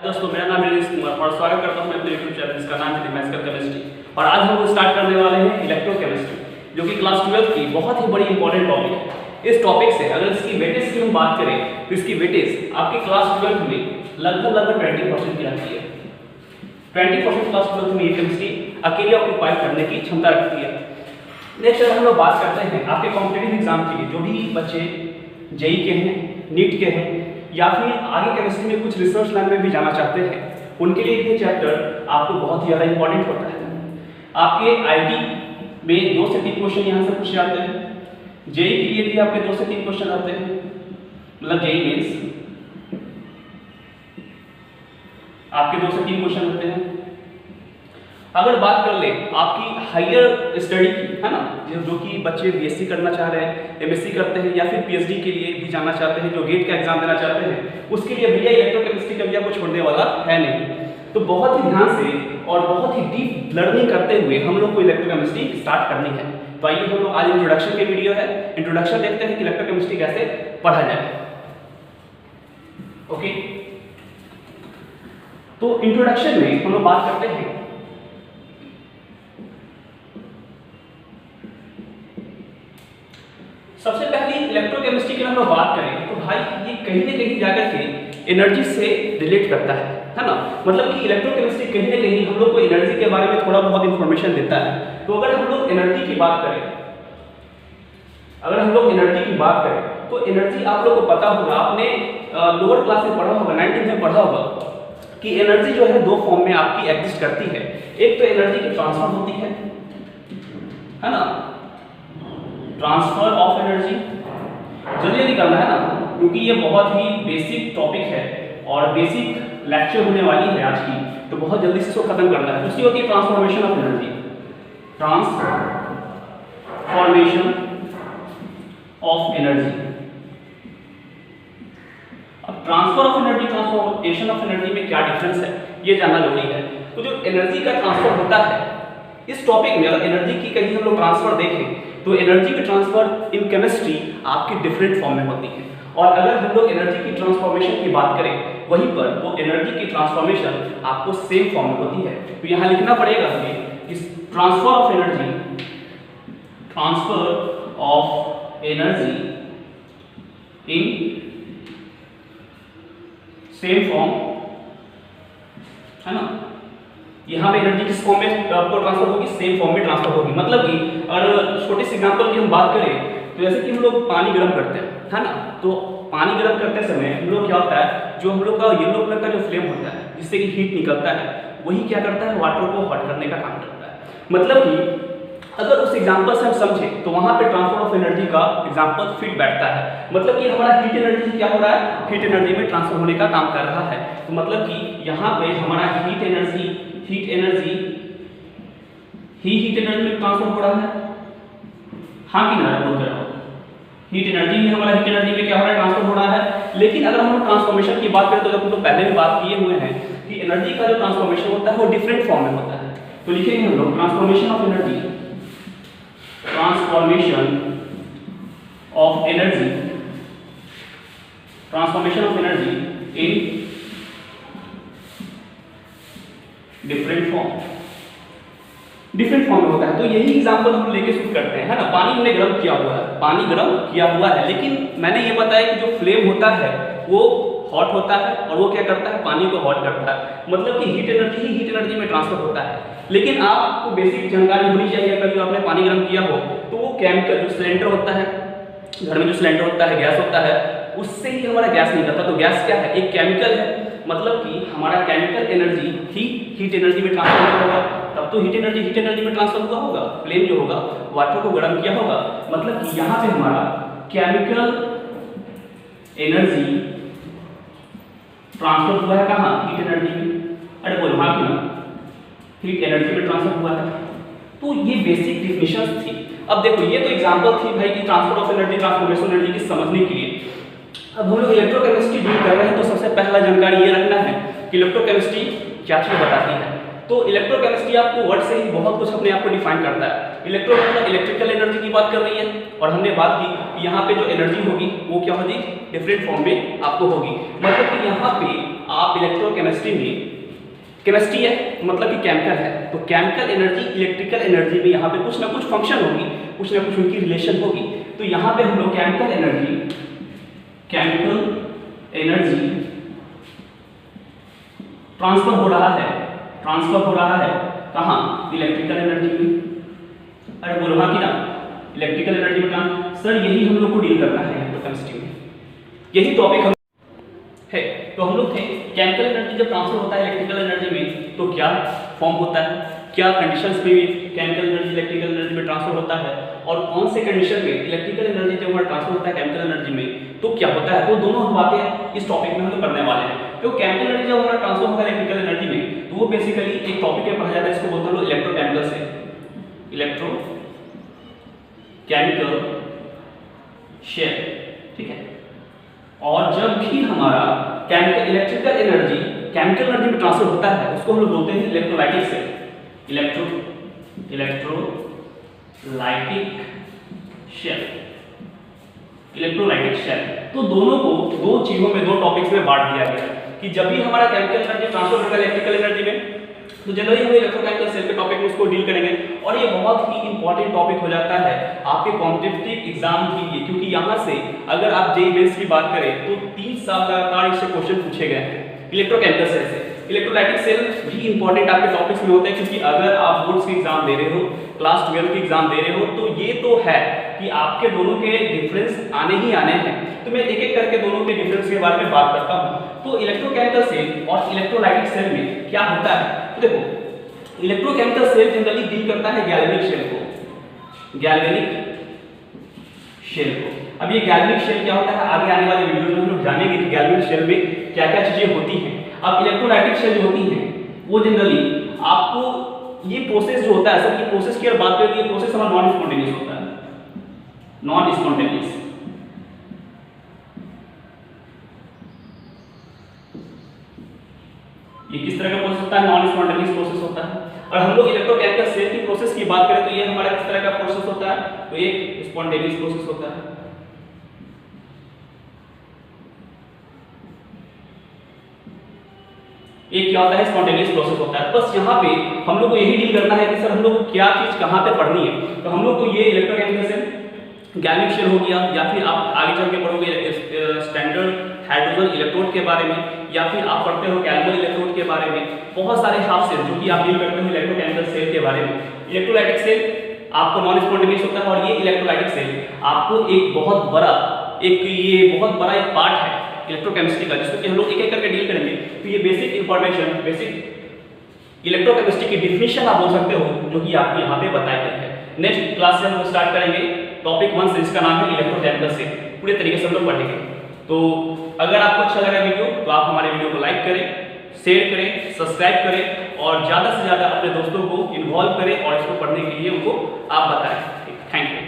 दोस्तों, मेरा नाम है नीरज कुमार और स्वागत करता हूं मैं अपने YouTube चैनल जिसका नाम है मैथ्स केमिस्ट्री। और आज हम लोग स्टार्ट करने वाले हैं इलेक्ट्रोकेमिस्ट्री, जो कि क्लास 12 की बहुत ही बड़ी इंपॉर्टेंट टॉपिक है। इस टॉपिक से अगर इसकी वेटेज की हम बात करें तो इसकी वेटेज आपके क्लास 12 में लगभग 20% की आती है। 20% क्लास 12 में ये केमिस्ट्री अकेले ऑक्यूपाई करने की क्षमता रखती है। नेक्स्ट अगर हम लोग बात करते हैं आपके कॉम्पिटिटिव एग्जाम के लिए, जो भी बच्चे जेई के हैं, नीट के हैं या फिर आगे केमिस्ट्री में कुछ रिसर्च लाइन में भी जाना चाहते हैं, उनके लिए ये चैप्टर आपको बहुत ही ज़्यादा इंपॉर्टेंट होता है। आपके आईटी में 2 से 3 क्वेश्चन यहाँ से पूछे जाते हैं, जेई के लिए भी आपके 2 से 3 क्वेश्चन आते हैं, मतलब जेई मेंस आपके 2 से 3 क्वेश्चन होते हैं। अगर बात कर ले आपकी हायर स्टडी की, है ना, जो कि बच्चे बीएससी करना चाह रहे हैं, एमएससी करते हैं या फिर पीएचडी के लिए भी जाना चाहते हैं, जो गेट का एग्जाम देना चाहते हैं, उसके लिए भैया इलेक्ट्रोकेमिस्ट्री कभी आपको छोड़ने वाला है नहीं। तो बहुत ही ध्यान से और बहुत ही डीप लर्निंग करते हुए हम लोग को इलेक्ट्रोकेमिस्ट्री स्टार्ट करनी है। तो आइए हम लोग आज इंट्रोडक्शन के वीडियो है, इंट्रोडक्शन देखते हैं कि इलेक्ट्रोकेमिस्ट्री कैसे पढ़ा जाए। ओके, तो इंट्रोडक्शन में हम लोग बात करते हैं सबसे पहले इलेक्ट्रोकेमिस्ट्री की हम लोग बात करें तो भाई ये कहीं ना कहीं जाकर के एनर्जी से रिलेट करता है ना। मतलब कि इलेक्ट्रोकेमिस्ट्री कहीं ना कहीं हम लोग को एनर्जी के बारे में थोड़ा बहुत इंफॉर्मेशन देता है। तो अगर हम लोग एनर्जी की बात करें, तो एनर्जी आप लोग को पता होगा, आपने लोअर क्लास में पढ़ा होगा, 9th में पढ़ा होगा कि एनर्जी जो है 2 फॉर्म में आपकी एग्जिस्ट करती है। एक तो एनर्जी की ट्रांसफर होती है ना, ट्रांसफर ऑफ एनर्जी। जल्दी करना है ना, क्योंकि ये बहुत ही बेसिक टॉपिक है और बेसिक लेक्चर होने वाली है आज की, तो बहुत जल्दी से इसको खत्म करना है। दूसरी होती है transformation of energy, transformation of energy. अब transfer of energy, transformation of energy में क्या डिफरेंस है ये जानना जरूरी है। तो जो एनर्जी का ट्रांसफर होता है इस टॉपिक में, अगर एनर्जी की कहीं हम लोग ट्रांसफर देखें तो एनर्जी की ट्रांसफर इन केमिस्ट्री आपकी डिफरेंट फॉर्म में होती है। और अगर हम लोग एनर्जी की ट्रांसफॉर्मेशन की बात करें वहीं पर, तो एनर्जी की ट्रांसफॉर्मेशन आपको सेम फॉर्म में होती है। तो यहाँ लिखना पड़ेगा हमें कि transfer of energy in same form, है ना। यहाँ पे एनर्जी किस फॉर्म में आपको ट्रांसफर होगी, सेम फॉर्म में ट्रांसफर होगी। मतलब कि अगर छोटे से एग्जांपल की हम बात करें तो जैसे कि हम लोग पानी गर्म करते हैं, है ना, तो पानी गर्म करते समय हम लोग क्या होता है, जो हम लोग का येलो कलर का जो फ्लेम होता है जिससे कि हीट निकलता है, वही क्या करता है, वाटर को हॉट करने का काम करता है। मतलब कि अगर उस एग्जांपल से हम समझें तो वहां पे ट्रांसफर ऑफ एनर्जी का एग्जांपल फिट बैठता है। मतलब कि हमारा हीट एनर्जी क्या हो रहा है, हीट एनर्जी में ट्रांसफर होने का काम कर रहा है। तो मतलब कि यहाँ पे हमारा हीट एनर्जी हीट एनर्जी में ट्रांसफर हो रहा है, हाँ कि ना, बोल कर रहा हूँ। हीट एनर्जी में हमारा हीट एनर्जी में क्या हो रहा है, ट्रांसफर हो रहा है। लेकिन अगर हम लोग ट्रांसफॉर्मेशन की बात करें तो जब हम लोग पहले भी बात किए हुए हैं कि एनर्जी का जो ट्रांसफॉर्मेशन होता है वो डिफरेंट फॉर्म में होता है। तो लिखेंगे हम लोग transformation of energy in different form में होता है। तो यही एग्जांपल हम लेके शुरू करते हैं, है ना। पानी हमने गर्म किया हुआ है, लेकिन मैंने ये बताया कि जो फ्लेम होता है वो हॉट होता है और वो क्या करता है, पानी को हॉट करता है। मतलब कि हीट एनर्जी में ट्रांसफर होता है। लेकिन आपको बेसिक जानकारी होनी चाहिए, अगर जो आपने पानी गर्म किया हो तो वो केमिकल जो सिलेंडर होता है, घर में जो सिलेंडर होता है, गैस होता है, उससे ही हमारा गैस निकलता है। तो गैस क्या है, एक केमिकल है। मतलब कि हमारा केमिकल एनर्जी ही हीट एनर्जी में ट्रांसफर होगा, तब तो हीट एनर्जी में ट्रांसफर हुआ होगा। फ्लेम जो होगा वाटर को गर्म किया होगा। मतलब कि यहाँ पे हमारा केमिकल एनर्जी ट्रांसफर हुआ है कहाँ, हीट एनर्जी में। अरे बोलो हाँ कि ना, हीट एनर्जी में ट्रांसफर हुआ है। तो ये बेसिक डिफिनेशन थी। अब देखो ये तो एग्जांपल थी भाई कि transfer of energy, transformation energy की समझने के लिए। अब हम लोग इलेक्ट्रोकेमिस्ट्री डील कर रहे हैं तो सबसे पहला जानकारी ये रखना है कि इलेक्ट्रोकेमिस्ट्री क्या चीज बताती है। तो इलेक्ट्रोकेमिस्ट्री आपको वर्ड से ही बहुत कुछ अपने आप को डिफाइन करता है। इलेक्ट्रो मतलब इलेक्ट्रिकल एनर्जी की बात कर रही है, और हमने बात की कि यहाँ पे जो एनर्जी होगी वो क्या होगी, डिफरेंट फॉर्म में आपको होगी। मतलब कि यहाँ पे आप इलेक्ट्रोकेमिस्ट्री में, केमिस्ट्री है मतलब कि केमिकल है, तो केमिकल एनर्जी इलेक्ट्रिकल एनर्जी में यहाँ पे कुछ ना कुछ फंक्शन होगी, कुछ ना कुछ उनकी रिलेशन होगी। तो यहाँ पे हम लोग केमिकल एनर्जी ट्रांसफर हो रहा है कहाँ, इलेक्ट्रिकल एनर्जी में। अरे बोलो हाँ कि ना, इलेक्ट्रिकल एनर्जी में। सर यही हम लोग को डील करना है केमिस्ट्री में, यही टॉपिक हम है। तो हम लोग थे केमिकल एनर्जी जब ट्रांसफर होता है इलेक्ट्रिकल एनर्जी में तो क्या फॉर्म होता है, क्या कंडीशंस में केमिकल एनर्जी इलेक्ट्रिकल एनर्जी में ट्रांसफर होता है, और कौन से कंडीशन में इलेक्ट्रिकल एनर्जी जब हमारा ट्रांसफर होता है केमिकल एनर्जी में तो क्या होता है, वो दोनों बातें इस टॉपिक में हम लोग करने वाले हैं। तो केमिकल एनर्जी जब हमारा ट्रांसफर होता है इलेक्ट्रिकल एनर्जी में तो वो बेसिकली एक टॉपिक है पढ़ा जाता है, इसको बोलते हैं लोग इलेक्ट्रोकेमिकल से, इलेक्ट्रोकेमिकल शेल, ठीक है। और जब भी हमारा इलेक्ट्रिकल एनर्जी केमिकल एनर्जी में ट्रांसफर होता है उसको हम लोग बोलते हैं इलेक्ट्रोलाइटिक सेल, इलेक्ट्रोलाइटिक शेल। तो दोनों को दो चीजों में, दो टॉपिक्स में बांट दिया गया कि जब भी हमारा केमिकल एनर्जी ट्रांसफर होगा इलेक्ट्रिकल एनर्जी में तो जनरली हम इलेक्ट्रोकेमिकल सेल के टॉपिक में उसको डील करेंगे। और ये बहुत ही इंपॉर्टेंट टॉपिक हो जाता है आपके कॉम्पिटिटिव एग्जाम के लिए, क्योंकि यहाँ से अगर आप जेईई मेंस की बात करें तो 3 साल लगातार इससे क्वेश्चन पूछे गए हैं इलेक्ट्रोकेमिकल सेल से। इलेक्ट्रोलाइटिक सेल भी इंपॉर्टेंट आपके टॉपिक्स में होते हैं, क्योंकि अगर आप बोर्ड्स के एग्जाम दे रहे हो, क्लास 12 के एग्जाम दे रहे हो, तो ये तो है कि आपके दोनों के डिफरेंस आने ही आने हैं। तो मैं एक एक करके दोनों के डिफरेंस के बारे में बात करता हूँ। तो इलेक्ट्रोकेमिकल सेल और इलेक्ट्रोलाइटिक सेल में क्या होता है, तो देखो इलेक्ट्रोकेमिकल सेल जनरली डील करता है गैल्वेनिक शेल को। अब ये गैल्वेनिक शेल क्या होता है आगे आने वाले वीडियो में हम लोग जानेंगे कि गैल्वेनिक शेल में क्या क्या चीजें होती हैं। अब इलेक्ट्रोलाइटिक शेल जो होती हैं वो जनरली आपको ये प्रोसेस जो होता है, सर ये प्रोसेस की अगर बात करें तो ये प्रोसेस हमारा नॉन स्पॉन्टेनियस होता है, नॉन स्पॉन्टेनियस। ये किस तरह का प्रोसेस होता है, नॉन स्पॉन्टेनियस प्रोसेस होता है। और हम लोग इलेक्ट्रोकेमिकल सेल की प्रोसेस की बात करें तो ये हमारा किस तरह का प्रोसेस होता है, तो ये स्पॉन्टेनियस प्रोसेस होता है। एक क्या होता है, स्पॉन्टेनियस प्रोसेस होता है। बस यहाँ पे हम लोग को यही डील करना है कि सर हम लोग को क्या चीज कहाँ पे पढ़नी है। तो हम लोग को ये इलेक्ट्रोकेमिकल सेल, गैल्वेनिक शेल हो गया, या फिर आप आगे चल के पढ़ोगे स्टैंडर्ड हाइड्रोजन इलेक्ट्रोड के बारे में, या फिर आप पढ़ते हो कैल्विन इलेक्ट्रोड के बारे में। बहुत सारे हाफ सेल जो कि आप डील करते हो इलेक्ट्रोकेमिकल सेल के बारे में। इलेक्ट्रोलाइटिक सेल आपको नॉन स्पॉन्टेनियस होता है, और ये इलेक्ट्रोलाइटिक सेल आपको एक बहुत बड़ा एक पार्ट है इलेक्ट्रोकेमिस्ट्री का, जिसको कि हम लोग एक एक करके डील करेंगे। तो ये बेसिक इंफॉर्मेशन, बेसिक इलेक्ट्रोकेमिस्ट्री की डिफिनेशन आप बोल सकते हो, जो कि आपको यहाँ पे बताई गई है। नेक्स्ट क्लास से हम लोग स्टार्ट करेंगे टॉपिक 1 से, जिसका नाम है इलेक्ट्रोकेमिकल सेल। पूरे तरीके से हम लोग पढ़ेंगे। तो अगर आपको अच्छा लगा वीडियो तो आप हमारे वीडियो को लाइक करें, शेयर करें, सब्सक्राइब करें, और ज़्यादा से ज़्यादा अपने दोस्तों को इन्वॉल्व करें और इसको पढ़ने के लिए उनको आप बताएं। Thank you.